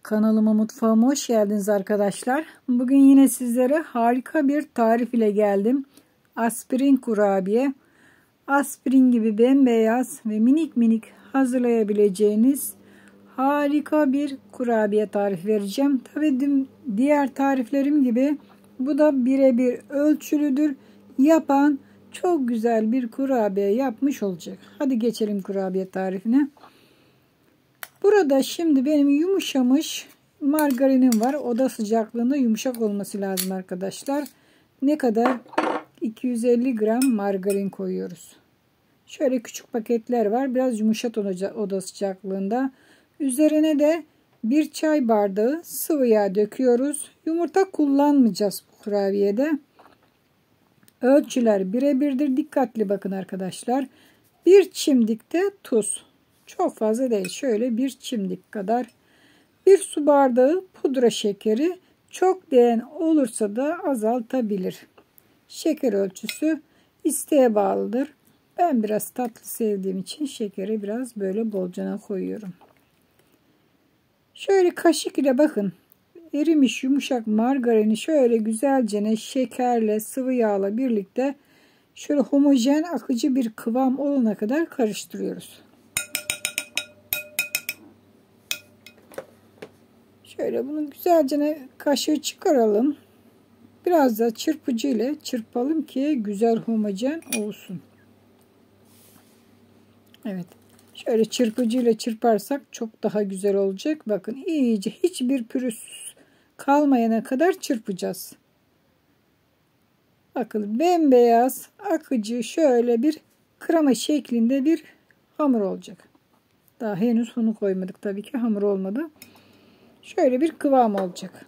Kanalıma, mutfağıma hoş geldiniz arkadaşlar. Bugün yine sizlere harika bir tarif ile geldim. Aspirin kurabiye. Aspirin gibi bembeyaz ve minik minik hazırlayabileceğiniz harika bir kurabiye tarifi vereceğim. Tabii diğer tariflerim gibi bu da birebir ölçülüdür. Yapan çok güzel bir kurabiye yapmış olacak. Hadi geçelim kurabiye tarifine. Burada şimdi benim yumuşamış margarinim var. Oda sıcaklığında yumuşak olması lazım arkadaşlar. Ne kadar? 250 gram margarin koyuyoruz. Şöyle küçük paketler var. Biraz yumuşat oda sıcaklığında. Üzerine de bir çay bardağı sıvı yağ döküyoruz. Yumurta kullanmayacağız bu kurabiyede. Ölçüler birebirdir. Dikkatli bakın arkadaşlar. Bir çimdik de tuz. Çok fazla değil. Şöyle bir çimdik kadar. Bir su bardağı pudra şekeri. Çok değen olursa da azaltabilir. Şeker ölçüsü isteğe bağlıdır. Ben biraz tatlı sevdiğim için şekeri biraz böyle bolcana koyuyorum. Şöyle kaşık ile bakın. Erimiş yumuşak margarini şöyle güzelce şekerle sıvı yağla birlikte şöyle homojen akıcı bir kıvam olana kadar karıştırıyoruz. Şöyle bunu güzelce kaşığı çıkaralım. Biraz da çırpıcı ile çırpalım ki güzel homojen olsun. Evet. Şöyle çırpıcı ile çırparsak çok daha güzel olacak. Bakın iyice hiçbir pürüz kalmayana kadar çırpacağız. Bakın bembeyaz akıcı şöyle bir krema şeklinde bir hamur olacak. Daha henüz unu koymadık tabii ki, hamur olmadı. Şöyle bir kıvam olacak.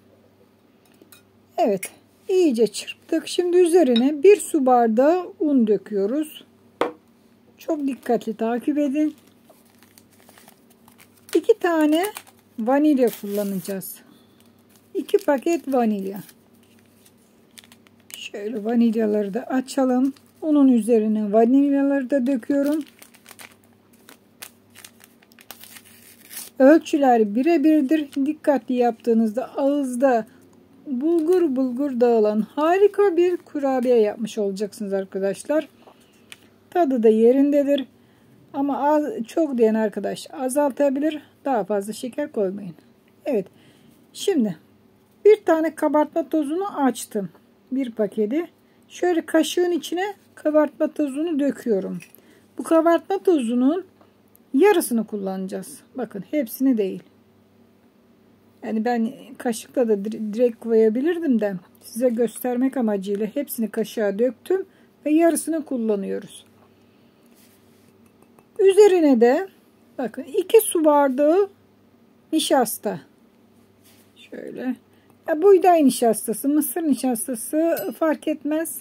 Evet, iyice çırptık. Şimdi üzerine bir su bardağı un döküyoruz. Çok dikkatli takip edin. 2 tane vanilya kullanacağız. 2 paket vanilya. Şöyle vanilyaları da açalım. Unun üzerine vanilyaları da döküyorum. Ölçüler birebirdir. Dikkatli yaptığınızda ağızda bulgur bulgur dağılan harika bir kurabiye yapmış olacaksınız arkadaşlar. Tadı da yerindedir. Ama çok diyen arkadaş azaltabilir. Daha fazla şeker koymayın. Evet. Şimdi bir tane kabartma tozunu açtım. Bir paketi. Şöyle kaşığın içine kabartma tozunu döküyorum. Bu kabartma tozunun yarısını kullanacağız. Bakın hepsini değil. Yani ben kaşıkla da direkt koyabilirdim de size göstermek amacıyla hepsini kaşığa döktüm ve yarısını kullanıyoruz. Üzerine de bakın 2 su bardağı nişasta. Şöyle. Ya buğday nişastası, mısır nişastası fark etmez.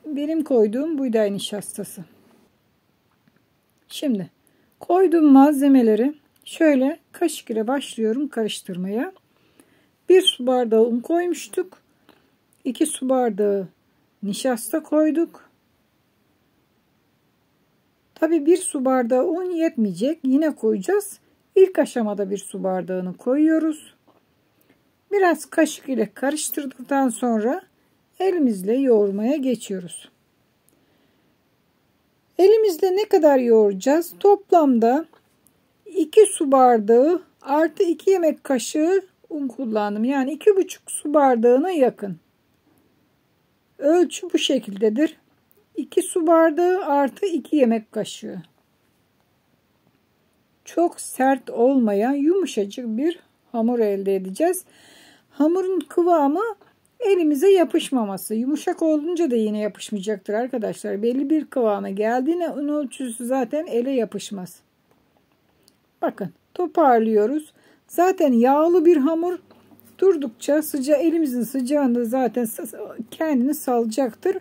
Benim koyduğum buğday nişastası. Şimdi koyduğum malzemeleri şöyle kaşık ile başlıyorum karıştırmaya. 1 su bardağı un koymuştuk. 2 su bardağı nişasta koyduk. Tabi 1 su bardağı un yetmeyecek. Yine koyacağız. İlk aşamada 1 su bardağını koyuyoruz. Biraz kaşık ile karıştırdıktan sonra elimizle yoğurmaya geçiyoruz. Elimizle ne kadar yoğuracağız? Toplamda 2 su bardağı artı 2 yemek kaşığı un kullandım. Yani 2,5 su bardağına yakın. Ölçü bu şekildedir. 2 su bardağı artı 2 yemek kaşığı. Çok sert olmayan yumuşacık bir hamur elde edeceğiz. Hamurun kıvamı elimize yapışmaması. Yumuşak olunca da yine yapışmayacaktır arkadaşlar. Belli bir kıvama geldiğinde un ölçüsü zaten ele yapışmaz. Bakın toparlıyoruz. Zaten yağlı bir hamur durdukça elimizin sıcağında zaten kendini salacaktır.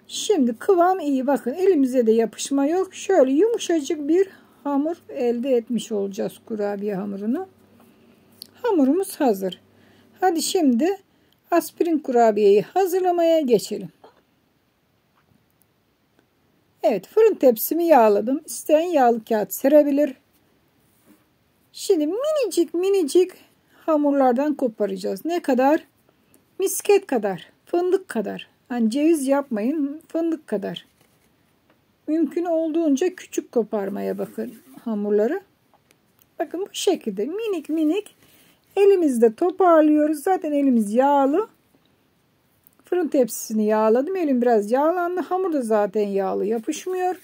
Şimdi kıvam iyi. Bakın elimize de yapışma yok. Şöyle yumuşacık bir hamur elde etmiş olacağız kurabiye hamurunu. Hamurumuz hazır. Hadi şimdi aspirin kurabiyeyi hazırlamaya geçelim. Evet, fırın tepsimi yağladım. İsteyen yağlı kağıt serebilir. Şimdi minicik minicik hamurlardan koparacağız. Ne kadar? Misket kadar, fındık kadar. Hani ceviz yapmayın, fındık kadar. Mümkün olduğunca küçük koparmaya bakın hamurları. Bakın bu şekilde minik minik elimizde toparlıyoruz. Zaten elimiz yağlı. Fırın tepsisini yağladım. Elim biraz yağlandı. Hamur da zaten yağlı, yapışmıyor.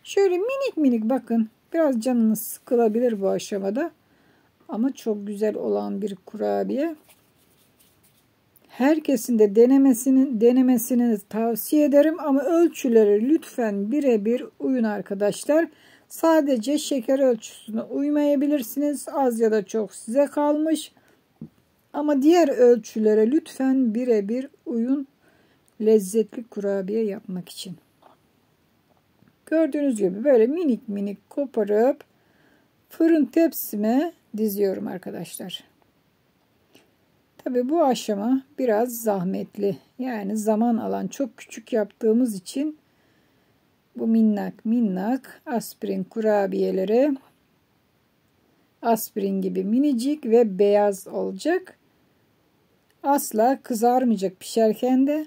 Şöyle minik minik bakın. Biraz canınız sıkılabilir bu aşamada. Ama çok güzel olan bir kurabiye. Herkesin de denemesini tavsiye ederim. Ama ölçüleri lütfen birebir uyun arkadaşlar. Sadece şeker ölçüsüne uymayabilirsiniz. Az ya da çok size kalmış. Ama diğer ölçülere lütfen birebir uyun. Lezzetli kurabiye yapmak için. Gördüğünüz gibi böyle minik minik koparıp fırın tepsime diziyorum arkadaşlar. Tabi bu aşama biraz zahmetli. Yani zaman alan, çok küçük yaptığımız için bu minnak minnak aspirin kurabiyeleri aspirin gibi minicik ve beyaz olacak. Asla kızarmayacak pişerken de.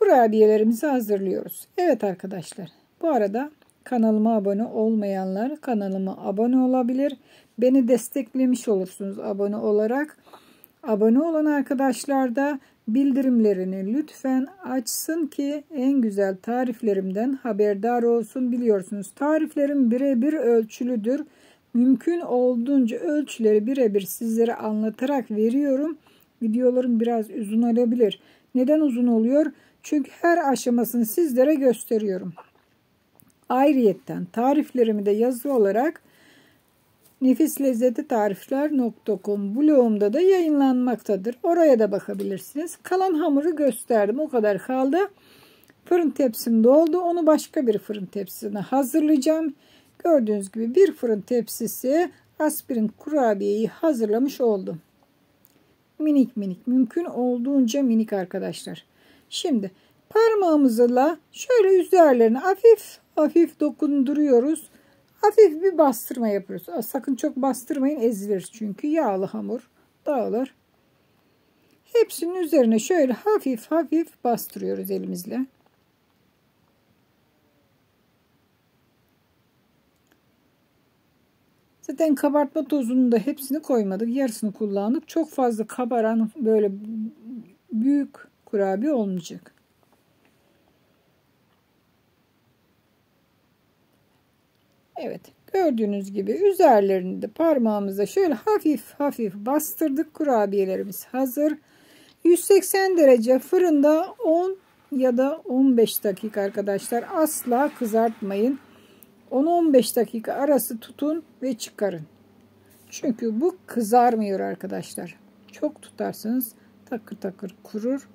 Kurabiyelerimizi hazırlıyoruz. Evet arkadaşlar, bu arada kanalıma abone olmayanlar kanalıma abone olabilir. Beni desteklemiş olursunuz abone olarak. Abone olan arkadaşlar da bildirimlerini lütfen açsın ki en güzel tariflerimden haberdar olsun. Biliyorsunuz tariflerim birebir ölçülüdür. Mümkün olduğunca ölçüleri birebir sizlere anlatarak veriyorum. Videolarım biraz uzun olabilir. Neden uzun oluyor? Çünkü her aşamasını sizlere gösteriyorum. Ayrıyetten tariflerimi de yazı olarak nefislezzetlitarifler.com blogumda da yayınlanmaktadır. Oraya da bakabilirsiniz. Kalan hamuru gösterdim. O kadar kaldı. Fırın tepsim doldu. Onu başka bir fırın tepsisine hazırlayacağım. Gördüğünüz gibi bir fırın tepsisi aspirin kurabiyeyi hazırlamış oldum. Minik minik, mümkün olduğunca minik arkadaşlar. Şimdi parmağımızla şöyle üzerlerine hafif hafif dokunduruyoruz. Hafif bir bastırma yapıyoruz. Sakın çok bastırmayın, ezilir çünkü yağlı hamur dağılır. Hepsinin üzerine şöyle hafif hafif bastırıyoruz elimizle. Zaten kabartma tozunu da hepsini koymadık. Yarısını kullandık. Çok fazla kabaran böyle büyük kurabiye olmayacak. Evet, gördüğünüz gibi üzerlerini de parmağımızla şöyle hafif hafif bastırdık. Kurabiyelerimiz hazır. 180 derece fırında 10 ya da 15 dakika arkadaşlar. Asla kızartmayın. 10-15 dakika arası tutun ve çıkarın. Çünkü bu kızarmıyor arkadaşlar. Çok tutarsanız takır takır kurur.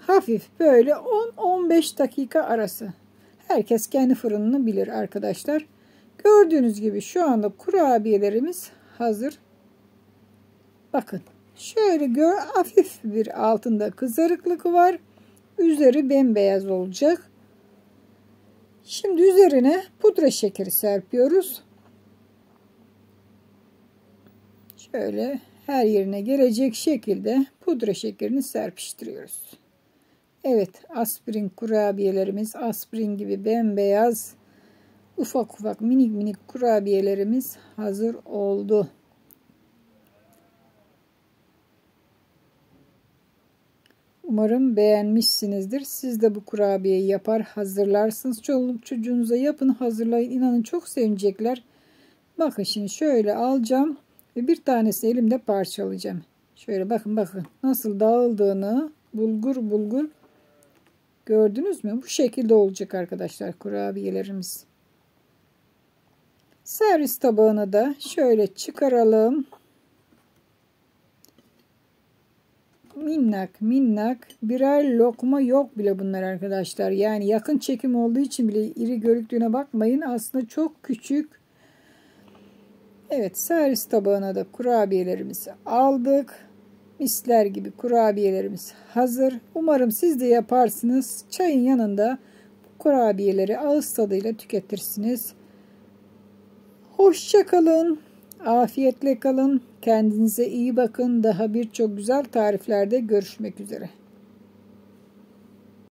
Hafif böyle 10-15 dakika arası. Herkes kendi fırınını bilir arkadaşlar. Gördüğünüz gibi şu anda kurabiyelerimiz hazır. Bakın şöyle hafif bir altında kızarıklık var. Üzeri bembeyaz olacak. Şimdi üzerine pudra şekeri serpiyoruz. Şöyle her yerine gelecek şekilde pudra şekerini serpiştiriyoruz. Evet, aspirin kurabiyelerimiz aspirin gibi bembeyaz ufak ufak minik minik kurabiyelerimiz hazır oldu. Umarım beğenmişsinizdir. Siz de bu kurabiyeyi yapar hazırlarsınız. Çoluk çocuğunuza yapın, hazırlayın. İnanın çok sevinecekler. Bakın şimdi şöyle alacağım ve bir tanesi elimde parçalayacağım. Şöyle bakın bakın nasıl dağıldığını bulgur bulgur gördünüz mü? Bu şekilde olacak arkadaşlar kurabiyelerimiz. Servis tabağına da şöyle çıkaralım. Minnak minnak birer lokma yok bile bunlar arkadaşlar. Yani yakın çekim olduğu için bile iri görüktüğüne bakmayın. Aslında çok küçük. Evet, servis tabağına da kurabiyelerimizi aldık. Misler gibi kurabiyelerimiz hazır. Umarım siz de yaparsınız. Çayın yanında bu kurabiyeleri ağız tadıyla tüketirsiniz. Hoşça kalın. Afiyetle kalın. Kendinize iyi bakın. Daha birçok güzel tariflerde görüşmek üzere.